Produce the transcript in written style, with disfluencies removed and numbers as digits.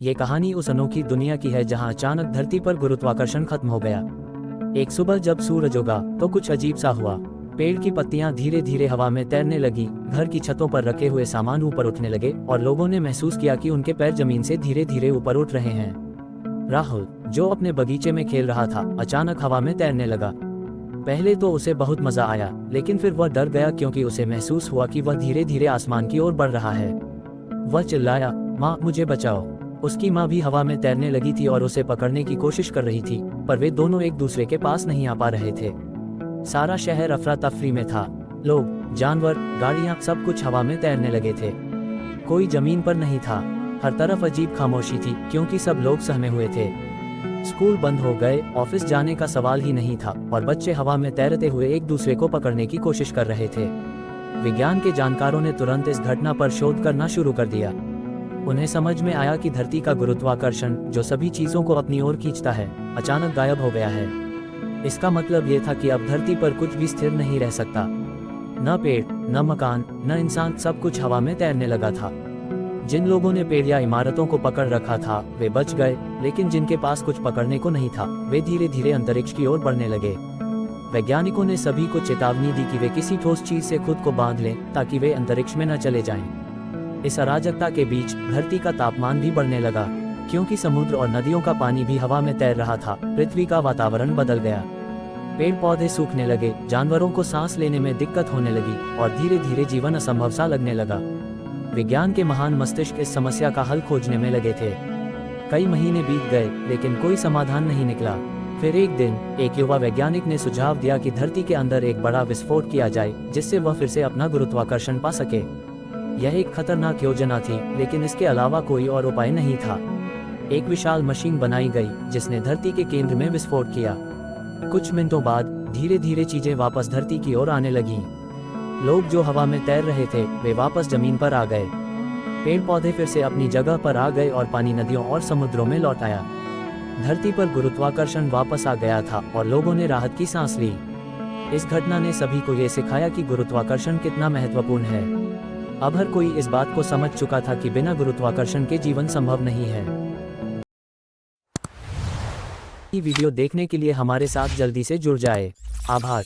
ये कहानी उस अनोखी दुनिया की है जहां अचानक धरती पर गुरुत्वाकर्षण खत्म हो गया। एक सुबह जब सूरज उगा तो कुछ अजीब सा हुआ। पेड़ की पत्तियां धीरे धीरे हवा में तैरने लगी, घर की छतों पर रखे हुए सामान ऊपर उठने लगे और लोगों ने महसूस किया कि उनके पैर जमीन से धीरे धीरे ऊपर उठ रहे हैं। राहुल, जो अपने बगीचे में खेल रहा था, अचानक हवा में तैरने लगा। पहले तो उसे बहुत मजा आया, लेकिन फिर वह डर गया क्योंकि उसे महसूस हुआ कि वह धीरे धीरे आसमान की ओर बढ़ रहा है। वह चिल्लाया, माँ मुझे बचाओ। उसकी माँ भी हवा में तैरने लगी थी और उसे पकड़ने की कोशिश कर रही थी, पर वे दोनों एक दूसरे के पास नहीं आ पा रहे थे। सारा शहर अफरा तफरी में था। लोग, जानवर, गाड़ियाँ, सब कुछ हवा में तैरने लगे थे। कोई जमीन पर नहीं था। हर तरफ अजीब खामोशी थी क्योंकि सब लोग सहमे हुए थे। स्कूल बंद हो गए, ऑफिस जाने का सवाल ही नहीं था और बच्चे हवा में तैरते हुए एक दूसरे को पकड़ने की कोशिश कर रहे थे। विज्ञान के जानकारों ने तुरंत इस घटना पर शोध करना शुरू कर दिया। उन्हें समझ में आया कि धरती का गुरुत्वाकर्षण, जो सभी चीजों को अपनी ओर खींचता है, अचानक गायब हो गया है। इसका मतलब ये था कि अब धरती पर कुछ भी स्थिर नहीं रह सकता। न पेड़, न मकान, न इंसान, सब कुछ हवा में तैरने लगा था। जिन लोगों ने पेड़ या इमारतों को पकड़ रखा था वे बच गए, लेकिन जिनके पास कुछ पकड़ने को नहीं था वे धीरे धीरे अंतरिक्ष की ओर बढ़ने लगे। वैज्ञानिकों ने सभी को चेतावनी दी कि वे किसी ठोस चीज से खुद को बांध लें ताकि वे अंतरिक्ष में न चले जाएं। इस अराजकता के बीच धरती का तापमान भी बढ़ने लगा, क्योंकि समुद्र और नदियों का पानी भी हवा में तैर रहा था। पृथ्वी का वातावरण बदल गया। पेड़ पौधे सूखने लगे, जानवरों को सांस लेने में दिक्कत होने लगी और धीरे धीरे जीवन असंभव सा लगने लगा। विज्ञान के महान मस्तिष्क इस समस्या का हल खोजने में लगे थे। कई महीने बीत गए, लेकिन कोई समाधान नहीं निकला। फिर एक दिन एक युवा वैज्ञानिक ने सुझाव दिया कि धरती के अंदर एक बड़ा विस्फोट किया जाए, जिससे वह फिर से अपना गुरुत्वाकर्षण पा सके। यह एक खतरनाक योजना थी, लेकिन इसके अलावा कोई और उपाय नहीं था। एक विशाल मशीन बनाई गई जिसने धरती के केंद्र में विस्फोट किया। कुछ मिनटों बाद धीरे धीरे चीजें वापस धरती की ओर आने लगीं। लोग जो हवा में तैर रहे थे वे वापस जमीन पर आ गए। पेड़ पौधे फिर से अपनी जगह पर आ गए और पानी नदियों और समुद्रों में लौट आया। धरती पर गुरुत्वाकर्षण वापस आ गया था और लोगों ने राहत की सांस ली। इस घटना ने सभी को ये सिखाया कि गुरुत्वाकर्षण कितना महत्वपूर्ण है। अब हर कोई इस बात को समझ चुका था कि बिना गुरुत्वाकर्षण के जीवन संभव नहीं है। ये वीडियो देखने के लिए हमारे साथ जल्दी से जुड़ जाए। आभार।